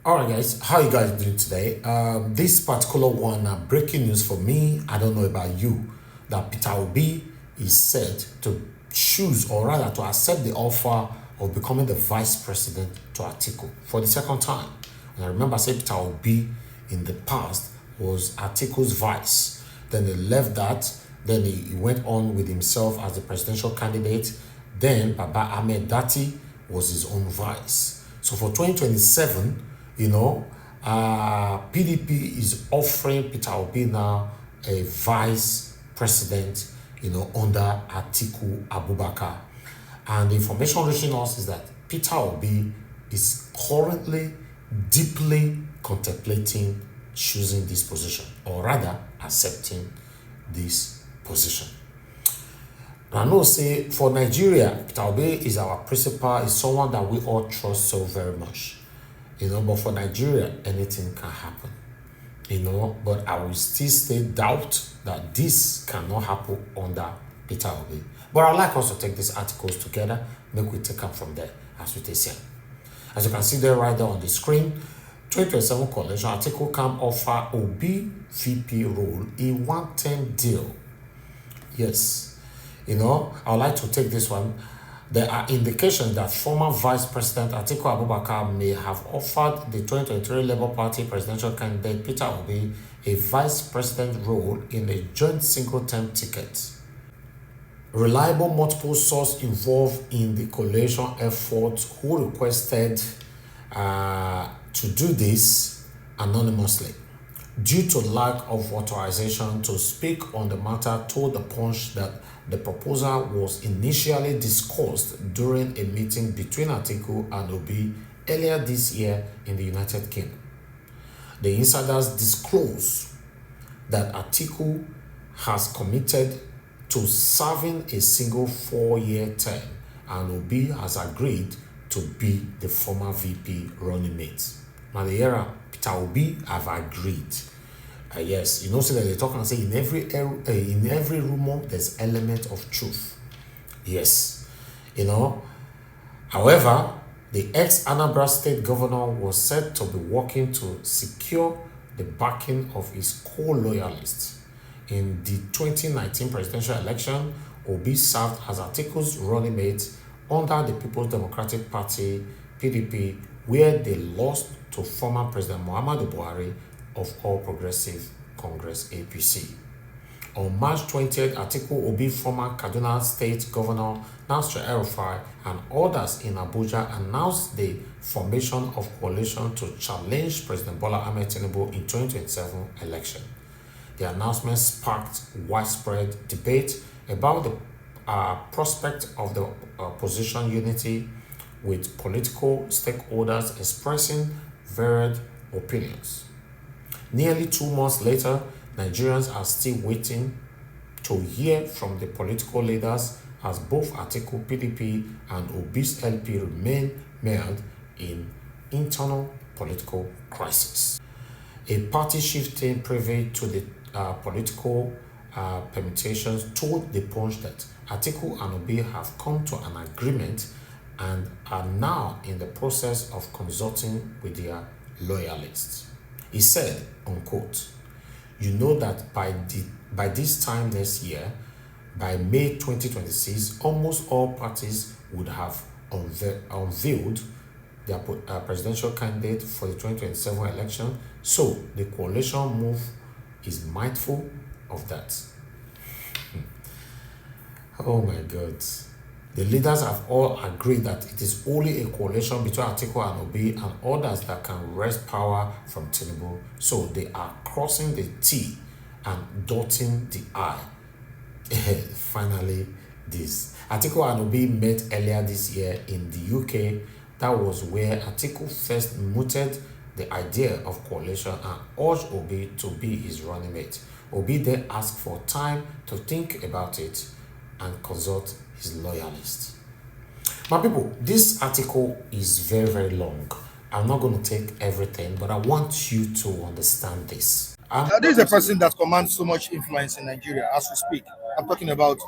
All right, guys, how you guys doing today? This particular one, breaking news for me. I don't know about you, that Peter Obi is said to choose, or rather, to accept the offer of becoming the vice president to Atiku for the second time. And I remember saying Peter Obi in the past was Atiku's vice. Then they left that. Then he went on with himself as the presidential candidate. Then Baba Ahmed Dati was his own vice. So for 2027, PDP is offering Peter Obi now a vice president, under Atiku Abubakar. And the information reaching us is that Peter Obi is currently deeply contemplating choosing this position, or rather accepting this position. I know say for Nigeria, Peter Obi is our principal, is someone that we all trust so very much. But for Nigeria, anything can happen. But I will still stay doubt that this cannot happen under Peter Obi. But I'd like us to take these articles together, make we take up from there as we take here. As you can see there right there on the screen, 2027 coalition article can offer Obi VP role a one-term deal. Yes, I would like to take this one. There are indications that former Vice President Atiku Abubakar may have offered the 2023 Labour Party presidential candidate Peter Obi a vice president role in a joint single-term ticket. Reliable multiple sources involved in the coalition effort who requested to do this anonymously due to lack of authorization to speak on the matter, told the Punch that the proposal was initially discussed during a meeting between Atiku and Obi earlier this year in the United Kingdom. The insiders disclose that Atiku has committed to serving a single 4-year term, and Obi has agreed to be the former VP running mate. Now the era Peter Obi have agreed. Yes, so that they talk and say in every rumor there's element of truth. Yes, However, the ex-Anambra State governor was said to be working to secure the backing of his co-loyalists. In the 2019 presidential election, Obi served as Atiku's running mate under the People's Democratic Party (PDP), where they lost to former President Muhammadu Buhari of All Progressive Congress (APC). On March 20th, Atiku Obi, former Kaduna State Governor Nasir El-Rufai, and others in Abuja announced the formation of coalition to challenge President Bola Ahmed Tinubu in 2027 election. The announcement sparked widespread debate about the prospect of the opposition unity, with political stakeholders expressing varied opinions. Nearly 2 months later, Nigerians are still waiting to hear from the political leaders as both Atiku PDP and Obi's LP remain mired in internal political crisis. A party chieftain privy to the political permutations told the Punch that Atiku and Obi have come to an agreement and are now in the process of consulting with their loyalists. He said, unquote, "You know that by this time next year, by May 2026, almost all parties would have unveiled their presidential candidate for the 2027 election, so the coalition move is mindful of that." Oh my God. The leaders have all agreed that it is only a coalition between Atiku and Obi and others that can wrest power from Tinubu. So they are crossing the T and dotting the I. Finally, this. Atiku and Obi met earlier this year in the UK. That was where Atiku first mooted the idea of coalition and urged Obi to be his running mate. Obi then asked for time to think about it and consult his loyalists. My people, this article is very, very long. I'm not going to take everything, but I want you to understand this. This is a person that commands so much influence in Nigeria as we speak. I'm talking about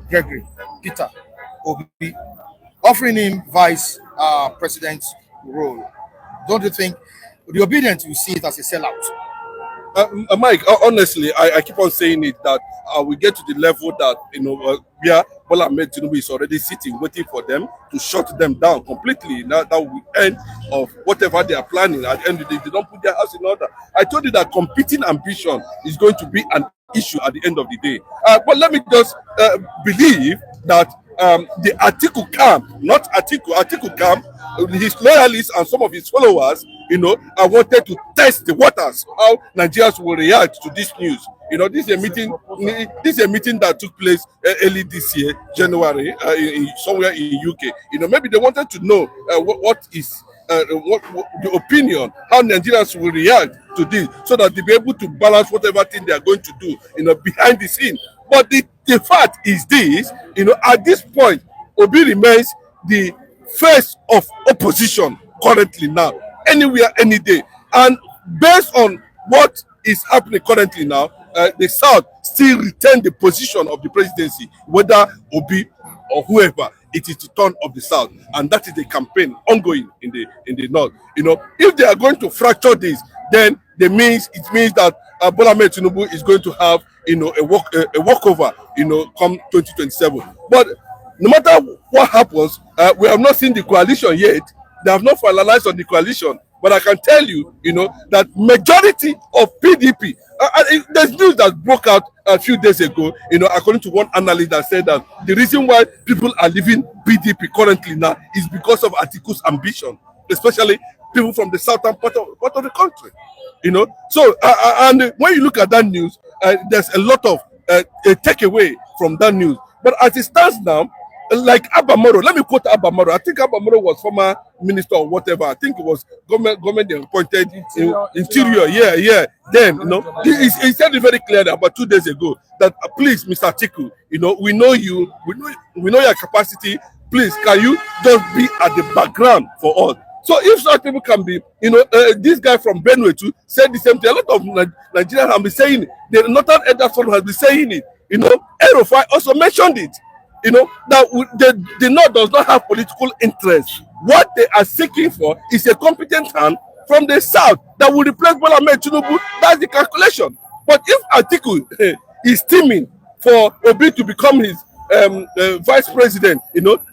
Gregory Peter Obi, offering him vice president role. Don't you think the obedient will see it as a sellout. Mike, honestly, I keep on saying it that we get to the level that where Bola Ahmed Tinubu is already sitting, waiting for them to shut them down completely. Now that will end of whatever they are planning. At the end of the day, they don't put their house in order. I told you that competing ambition is going to be an issue at the end of the day. But let me just believe that the Atiku camp, not Atiku camp, his loyalists and some of his followers, I wanted to test the waters, how Nigerians will react to this news. This is a meeting. This is a meeting that took place early this year, January, somewhere in UK. Maybe they wanted to know what is what the opinion, how Nigerians will react to this, so that they'll be able to balance whatever thing they are going to do, behind the scene. But the fact is this, at this point, Obi remains the face of opposition currently now, anywhere, any day. And based on what is happening currently now, the South still retain the position of the presidency, whether Obi or whoever. It is the turn of the South, and that is the campaign ongoing in the North. If they are going to fracture this, then it means that Bola Ahmed Tinubu is going to have a walkover come 2027. But no matter what happens, we have not seen the coalition yet. They have not finalized on the coalition. But I can tell you, that majority of PDP, there's news that broke out a few days ago, according to one analyst that said that the reason why people are leaving PDP currently now is because of Atiku's ambition, especially people from the southern part of the country. So and when you look at that news, there's a lot of a takeaway from that news. But as it stands now, like Abamoro, let me quote Abamoro. I think Abamoro was former minister or whatever. I think it was government appointed interior. Yeah. Then he said it very clearly about 2 days ago that please, Mr. Atiku, we know you, we know your capacity. Please, can you just be at the background for us? So if such people can be, this guy from Benue too said the same thing. A lot of Nigerians have been saying it. The Northern Elderson has been saying it. Erofai also mentioned it. That the North does not have political interest. What they are seeking for is a competent hand from the South that will replace Bola Ahmed Tinubu. That's the calculation. But if Atiku is teaming for Obi to become his vice president,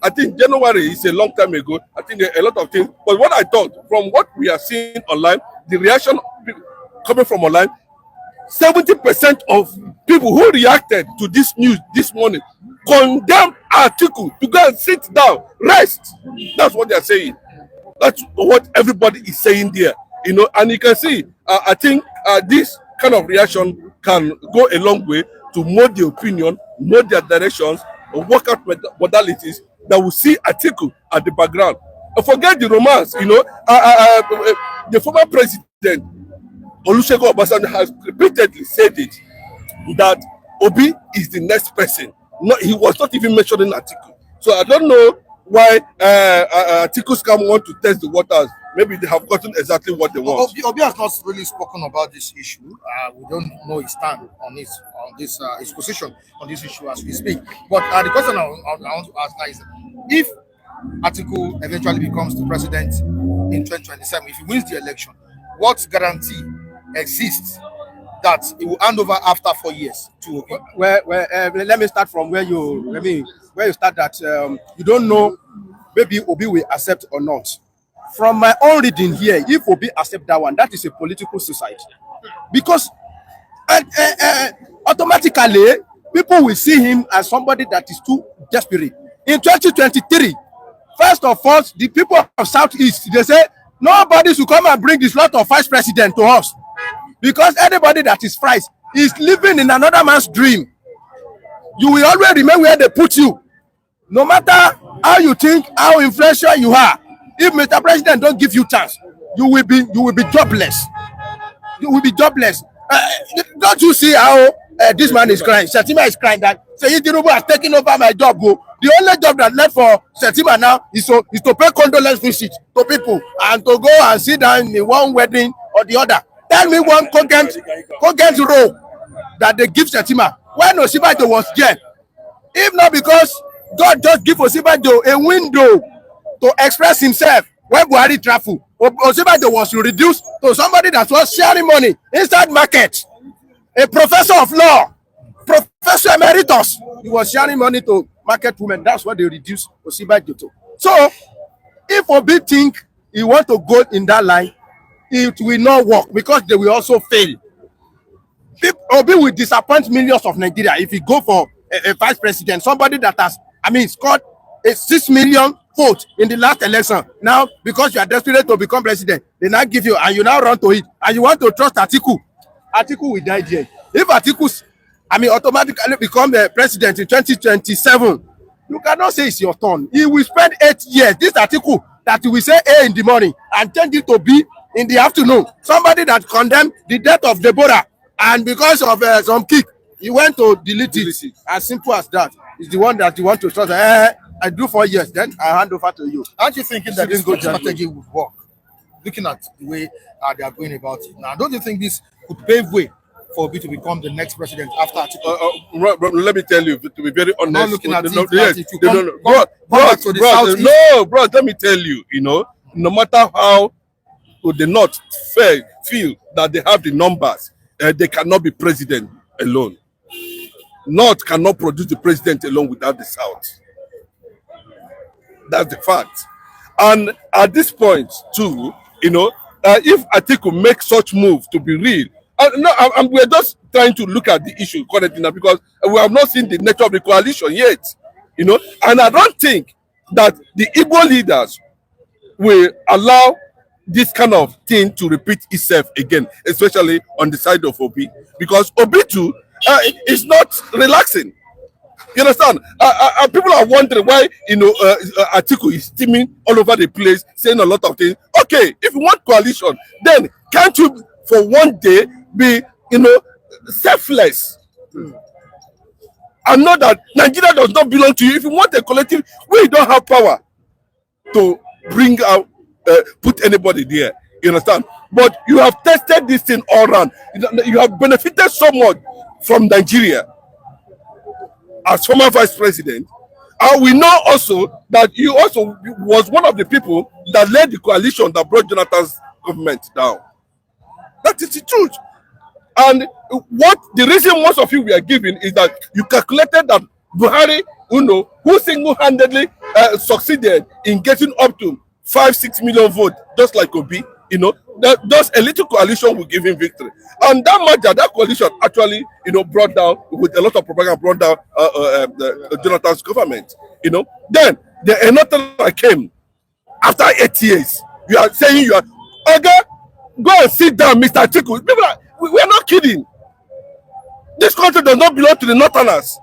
I think January is a long time ago. I think a lot of things. But what I thought, from what we are seeing online, the reaction coming from online, 70% of people who reacted to this news this morning condemned Atiku to go and sit down, rest. That's what they are saying. That's what everybody is saying there. And you can see, I think this kind of reaction can go a long way to mold the opinion, mold their directions, and work out modalities that will see Atiku at the background. Forget the romance, the former president, Olusegun Obasanjo, has repeatedly said it, that Obi is the next person. No, he was not even mentioning Atiku. So I don't know why Atiku's come want to test the waters. Maybe they have gotten exactly what they want. Obi has not really spoken about this issue. We don't know his stand on his position on this issue as we speak. But the question I want to ask is, if Atiku eventually becomes the president in 2027, if he wins the election, what guarantee exists that he will hand over after 4 years to Obi? Let me start from where you start that you don't know maybe Obi will accept or not. From my own reading here, if Obi accept that one, that is a political suicide, because automatically people will see him as somebody that is too desperate. In 2023, first of all, the people of Southeast, they say nobody should come and bring this lot of vice president to us, because anybody that is vice is living in another man's dream. You will always remain where they put you, no matter how you think, how influential you are. If Mr. President don't give you chance, you will be jobless. You will be jobless. Don't you see how this man is crying? Shettima is crying that Seyi Tinubu has taken over my job. The only job that left for Shettima now is to pay condolence visit to people and to go and sit down in one wedding or the other. Tell me one cogent role that they give Shettima when Osibajo was there. If not because God just give Osibajo a window to express himself, when Buhari travel, Osinbajo was reduced to somebody that was sharing money inside market. A professor of law, Professor Emeritus, he was sharing money to market women. That's what they reduced Osinbajo to. So, if Obi think he want to go in that line, it will not work because they will also fail. Obi will disappoint millions of Nigeria if he go for a vice president, somebody that has, scored a 6 million vote in the last election. Now, because you are desperate to become president, they now give you, and you now run to it, and you want to trust Atiku. Atiku will die there. If Atiku, automatically become the president in 2027, you cannot say it's your turn. He will spend 8 years. This Atiku that will say A in the morning and change it to B in the afternoon. Somebody that condemned the death of Deborah, and because of some kick, he went to delete it. As simple as that. It's the one that you want to trust. I do 4 years, then I hand over to you. Aren't you thinking that this strategy would work? Looking at the way they are going about it now, don't you think this could pave way for Obi to become the next president after Atiku? Let me tell you, to be very honest. Not looking at bro, let me tell you, no matter how the North feel that they have the numbers, they cannot be president alone. North cannot produce the president alone without the South. That's the fact. And at this point, too, if Atiku makes such move to be real, we're just trying to look at the issue currently now because we have not seen the nature of the coalition yet, and I don't think that the Igbo leaders will allow this kind of thing to repeat itself again, especially on the side of Obi, because Obi too is not relaxing. You understand? People are wondering why Atiku is steaming all over the place, saying a lot of things. Okay, if you want coalition, then can't you for one day be selfless and know that Nigeria does not belong to you? If you want a collective, we don't have power to bring out put anybody there. You understand? But you have tested this thing all around. You have benefited so much from Nigeria as former vice president, and we know also that you also was one of the people that led the coalition that brought Jonathan's government down. That is the truth. And what the reason most of you were giving is that you calculated that Buhari, who single-handedly succeeded in getting up to 5-6 million votes, just like Obi, that just a little coalition will give him victory. And that coalition actually, brought down, with a lot of propaganda, brought down Jonathan's government. Then another that came after 8 years. You are saying okay, go and sit down, Mr. Atiku. People we are not kidding. This country does not belong to the Northerners.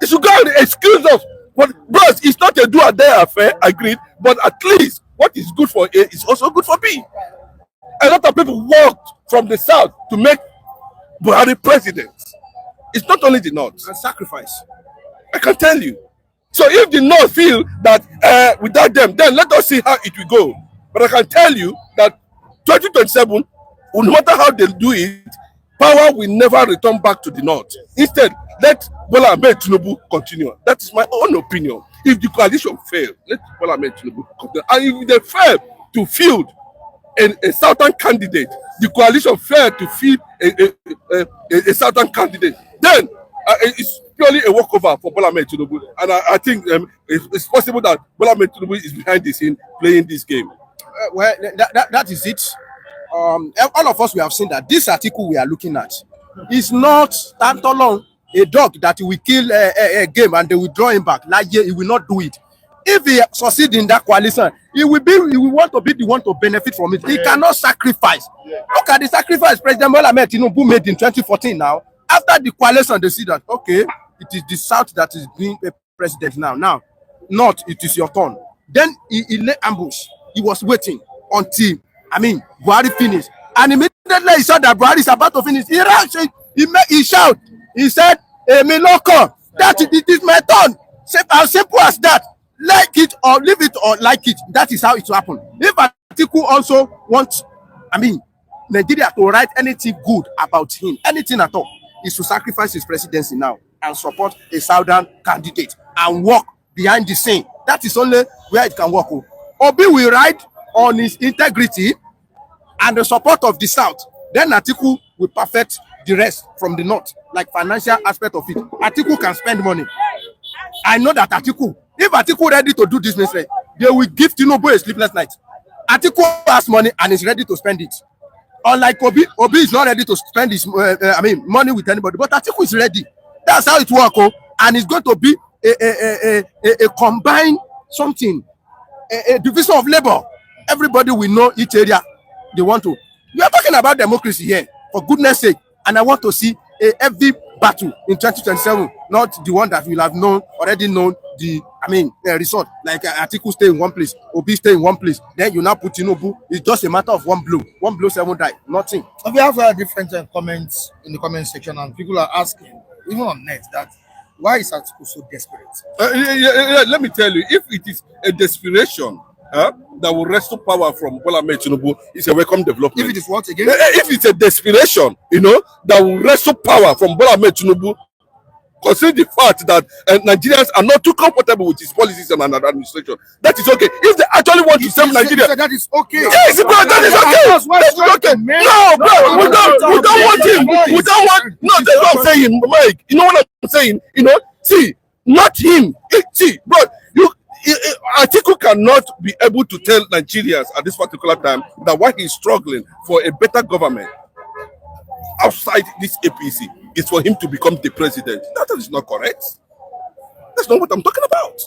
You should go and excuse us. But bros, it's not a do or die affair, agreed. But at least what is good for A is also good for B. A lot of people walked from the South to make Buhari president. It's not only the North. And sacrifice. I can tell you. So if the North feel that without them, then let us see how it will go. But I can tell you that 2027, no matter how they do it, power will never return back to the North. Instead, let Bola Ahmed Tinubu continue. That is my own opinion. If the coalition fail, let Bola Ahmed Tinubu continue. And if they fail to field a Southern candidate, the coalition failed to field a Southern candidate, then it's purely a walkover for Bola Ahmed Tinubu. And I think it's possible that Bola Ahmed Tinubu is behind the scene playing this game. Well, that is it. All of us, we have seen that this article we are looking at is not stand alone a dog that will kill a game and they will draw him back. Like he will not do it. If he succeeds in that coalition, he will want to be the one to benefit from it. He cannot sacrifice. Look at the sacrifice President Bola Ahmed Tinubu made in 2014 now. After the coalition, they see that, okay, it is the South that is being a president now. Now, not, it is your turn. Then he lay ambush. He was waiting until, Buhari finished. And immediately he saw that Buhari is about to finish. He ran, he shouted. He said, "Emi loko, that it is my turn." As simple as that. Like it or leave it or like it. That is how it will happen. If Atiku also wants, Nigeria to write anything good about him, anything at all, is to sacrifice his presidency now and support a Southern candidate and work behind the scene. That is only where it can work. Obi will ride on his integrity and the support of the South. Then Atiku will perfect the rest from the North, like financial aspect of it. Atiku can spend money. I know that Atiku, if Atiku ready to do this business, they will give Tinubu a sleepless night. Atiku has money and is ready to spend it. Unlike Obi is not ready to spend his money with anybody, but Atiku is ready. That's how it works, and it's going to be a combined something, a division of labor. Everybody will know each area they want to. We are talking about democracy here, for goodness sake, and I want to see a heavy battle in 2027, not the one that we have already known the result. Like Atiku stay in one place, Obi stay in one place, then you now put Tinubu. It's just a matter of one blow, 7 die, nothing. We have different comments in the comment section, and people are asking, even on net, that why is Atiku so desperate? Let me tell you, if it is a desperation that will wrestle power from Bola Ahmed Tinubu, it's a welcome development. If it is what again? If it's a desperation, that will wrestle power from Bola Ahmed Tinubu, consider the fact that Nigerians are not too comfortable with his policies and administration. That is okay. If they actually want to save Nigeria, that is okay. Yes, bro, that is okay. That is okay. No, bro, we don't want him. We don't want. No, that's what I'm saying, Mike. You know what I'm saying? See, not him. See, bro, Atiku cannot be able to tell Nigerians at this particular time that why he's struggling for a better government outside this APC is for him to become the president. That is not correct. That's not what I'm talking about.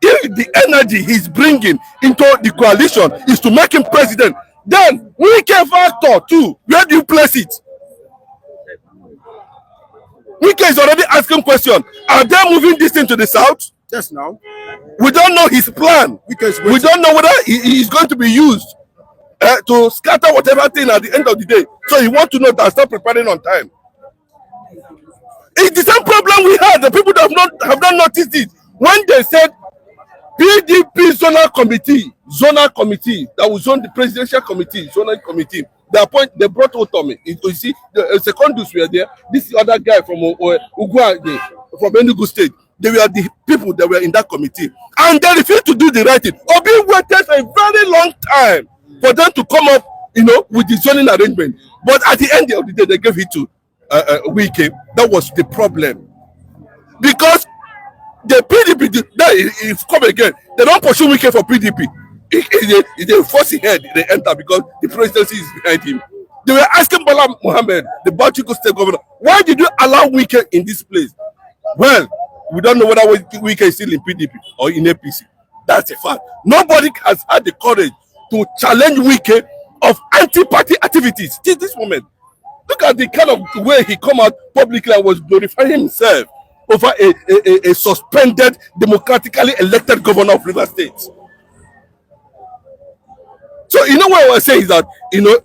If the energy he's bringing into the coalition is to make him president, then Wike factor too, where do you place it? Wike is already asking question. Are they moving this thing to the south? Yes, now. We don't know his plan. We don't know whether he is going to be used to scatter whatever thing at the end of the day. So he wants to know that start preparing on time. It's the same problem we had. The people that have not noticed it. When they said PDP zonal committee that was on the presidential committee, zonal committee, they brought Otomi. You see, the secondus were there. This other guy from Ugwa, from Enugu State, they were the people that were in that committee. And they refused to do the right thing. Obi waited a very long time for them to come up, with the zoning arrangement. But at the end of the day, they gave it to Wike. That was the problem. Because the PDP, if come again, they don't pursue Wike for PDP. If they force his head, they enter because the presidency is behind him. They were asking Bala Mohammed, the Bauchi State governor, why did you allow Wike in this place? Well, we don't know whether Wike is still in PDP or in APC. That's a fact. Nobody has had the courage to challenge Wike of anti-party activities till this moment. Look at the kind of way he come out publicly and was glorifying himself over a suspended, democratically elected governor of Rivers State. So what I was saying is that,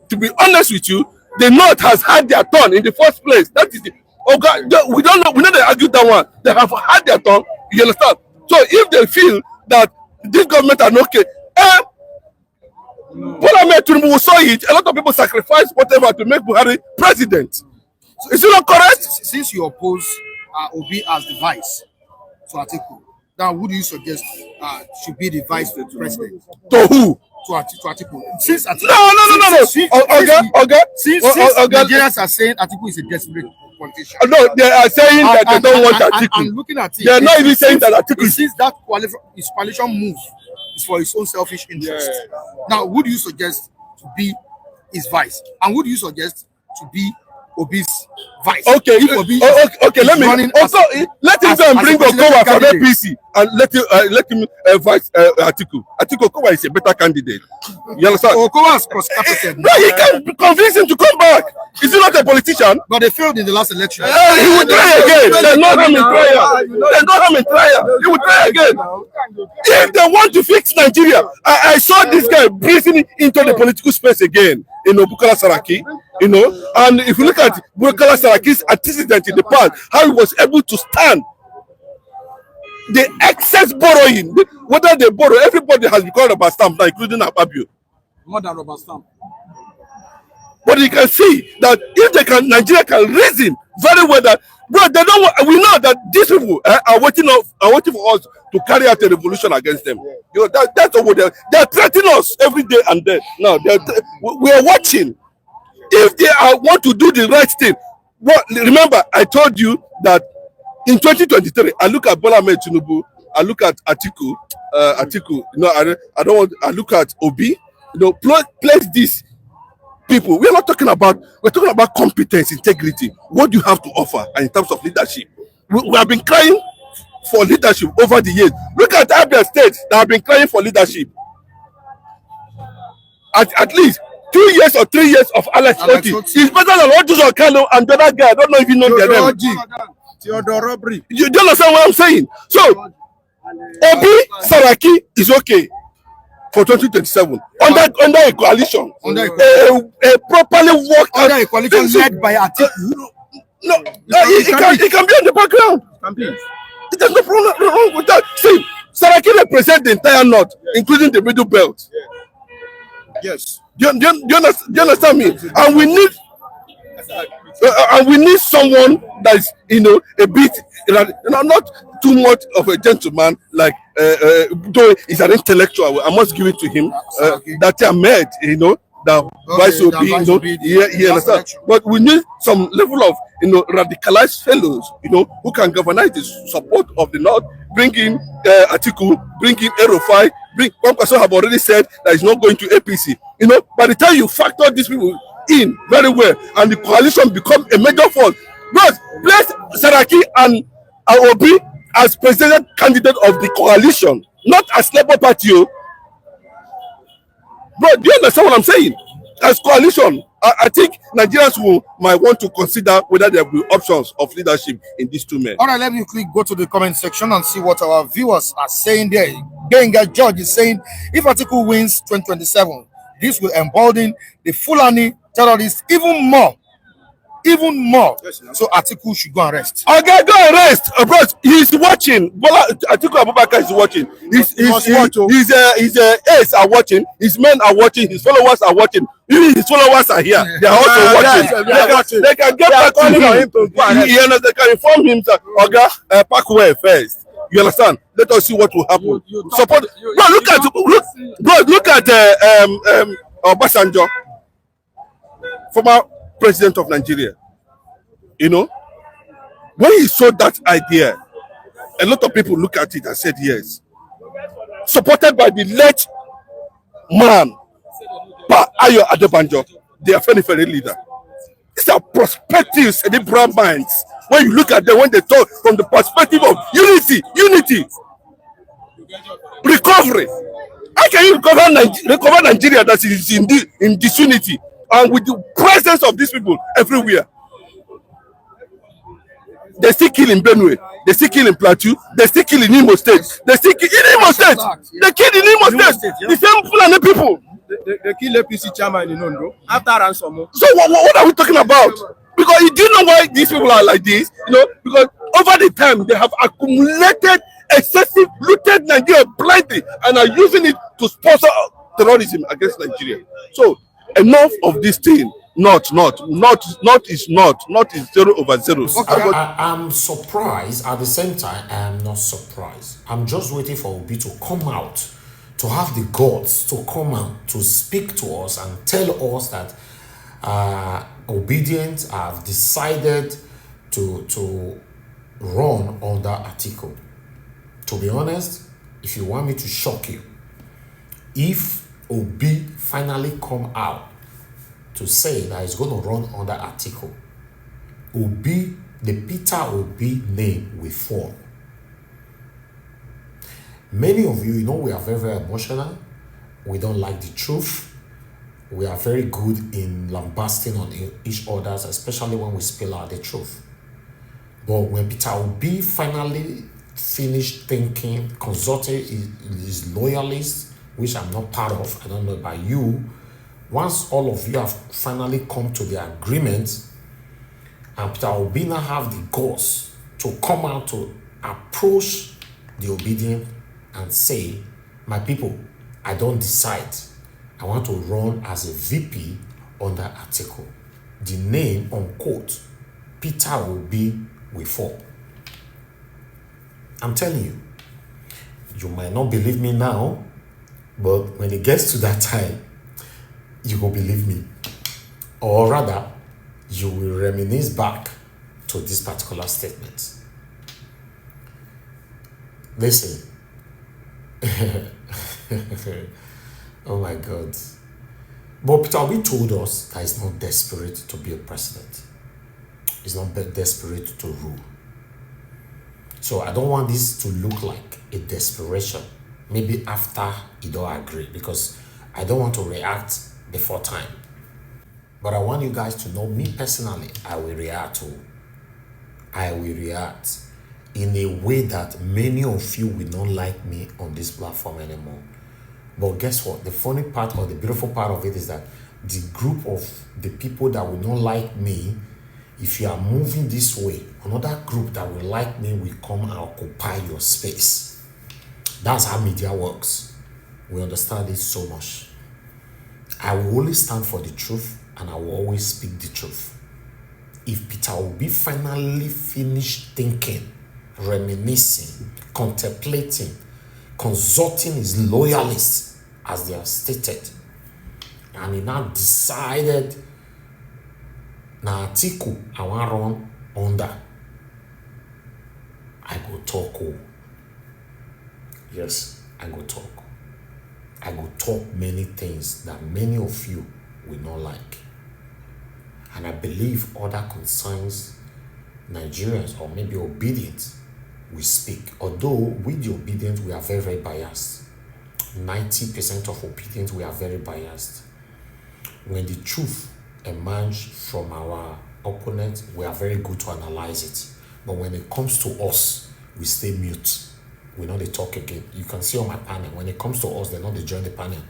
to be honest with you, the North has had their turn in the first place. That is we don't know. We know they argued that one. They have had their turn. You understand? So if they feel that this government are not okay, Bola Ahmed Tinubu saw it. A lot of people sacrifice whatever to make Buhari president. Is it not correct? Since you oppose Obi as the vice to Atiku, now who do you suggest should be the vice president? To who? To Atiku. Since Atiku, no. Since Nigerians are saying Atiku is a desperate politician. No, they are saying that they don't want Atiku. And looking at it, they are not even saying that Atiku. Since that his coalition move is for his own selfish interest. Yeah. Now, who do you suggest to be his vice, and who do you suggest to be Obi's vice? Okay, let me also let him go and bring Okowa from APC and let him vice Atiku. Atiku Okowa is a better candidate. You understand? Okowa is cross-carpeted. No, he can convince him to come back. Is he not a politician? But they failed in the last election. He will try again. There's no harm in trial. There's no harm in trial. He will try again. If they want to fix Nigeria, I saw this guy breathing into the political space again. Bukola Saraki, and if you look at Bukola Saraki's antecedent in the past, how he was able to stand the excess borrowing, whether they borrow, everybody has become rubber stamp now, including Ababio. More than rubber stamp. But you can see that if they can, Nigeria can reason very well that, bro, they don't. We know that these people are waiting for us to carry out a revolution against them. You know that's what they're threatening us every day and then. Now we are watching. If they want to do the right thing, well, remember I told you that in 2023, I look at Bola Ahmed Tinubu, I look at Atiku, I don't want. I look at Obi, place this people. We're talking about competence, integrity. What do you have to offer, and in terms of leadership? We have been crying for leadership over the years. Look at Abia State that have been crying for leadership. At least 2 years or 3 years of Alex Oti is better than what Joseph Kano and the other guy. I don't know if you know their name. Theodore Robbery. You don't understand what I'm saying? So Obi Saraki is okay for 2027 under a coalition, a properly worked under a coalition led by Atiku. No, it can be on the background. There's no problem wrong with that. See, Saraki represents the entire north, including the middle belt. Yes. Do you understand me? And we need someone that is, a bit, not too much of a gentleman, like, though he's an intellectual. I must give it to him. That I met, that vice OB, he understand. But we need some level of, radicalized fellows, who can galvanize the support of the North, bring in Atiku, bring in Erofai, one person have already said that he's not going to APC. By the time you factor these people in very well, and the coalition become a major force, but place Saraki and Obi as president candidate of the coalition, not as Labour Party. Bro, do you understand what I'm saying? As coalition, I think Nigerians might want to consider whether there will be options of leadership in these two men. All right, let me quickly go to the comment section and see what our viewers are saying there. Benga George is saying, if Atiku wins 2027, this will embolden the Fulani terrorists even more. Yes, so Atiku should go and rest. Okay, go and rest. Bro, he's watching. Atiku Abubakar is watching. His aides are watching. His men are watching. His followers are watching. Even his followers are here. They are also watching. They can get back to him. They can inform him that pack away first. You understand? Let us see what will happen. Support. Look at Obasanjo, former president of Nigeria. When he saw that idea, a lot of people look at it and said yes. Supported by the late man, Pa Ayo Adebanjo, the Afenifere leader. These are prospective cerebral minds. When you look at them, when they talk from the perspective of unity, recovery. How can you recover Nigeria that is in disunity and with the presence of these people everywhere? They still kill in Benue, they still kill in Plateau, they still kill in Imo State, they still kill in Imo State, they kill in Imo State, the same Fulani people. They kill APC chairman in Ondo after ransom. So what are we talking about? Because you do know why these people are like this, because over the time they have accumulated excessive, looted Nigeria blindly and are using it to sponsor terrorism against Nigeria. So enough of this thing. Not is 0/0. Okay. I'm surprised. At the same time, I am not surprised. I'm just waiting for Obi to come out, to have the guts to come out to speak to us and tell us that Obedience have decided to run under Atiku. To be honest, if you want me to shock you, if Obi finally come out to say that he's going to run under Atiku, Obi, the Peter Obi name will fall. Many of you, we are very, very emotional. We don't like the truth. We are very good in lambasting on each other, especially when we spill out the truth. But when Peter Obi finally finished thinking, consulting his loyalists, which I'm not part of, I don't know about you, once all of you have finally come to the agreement, and Peter Obi now have the guts to come out to approach the Obedient and say, my people, I don't decide. I want to run as a VP under Atiku. The name, unquote, Peter Obi will fall. I'm telling you, you might not believe me now, but when it gets to that time, you will believe me. Or rather, you will reminisce back to this particular statement. Listen. Oh my God. But Peter Obi told us that he's not desperate to be a president. He's not desperate to rule. So I don't want this to look like a desperation. Maybe after he don't agree, because I don't want to react before time. But I want you guys to know, me personally, I will react in a way that many of you will not like me on this platform anymore. But guess what? The funny part or the beautiful part of it is that the group of the people that will not like me, if you are moving this way, another group that will like me will come and occupy your space. That's how media works. We understand it so much. I will always stand for the truth, and I will always speak the truth. If Peter Obi finally finished thinking, reminiscing, contemplating, consulting his loyalists, as they have stated, and he now decided, now Atiku, I want to run under, I go talk. Yes, I go talk. I go talk many things that many of you will not like. And I believe other concerns Nigerians, or maybe obedient, will speak. Although with the obedient, we are very, very biased. 90% of obedient, we are very biased. When the truth emerges from our opponent, we are very good to analyze it. But when it comes to us, we stay mute. We know they talk again. You can see on my panel, when it comes to us, they know they join the panel.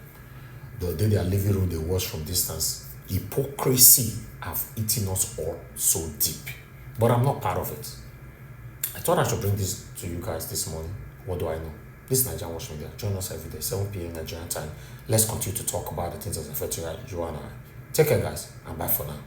The day they are living room, they watch from distance. Hypocrisy have eaten us all so deep. But I'm not part of it. I thought I should bring this to you guys this morning. What do I know? This is Nigerian Watch Media. Join us every day, 7 p.m. Nigerian time. Let's continue to talk about the things that affect you and I. Take care, guys, and bye for now.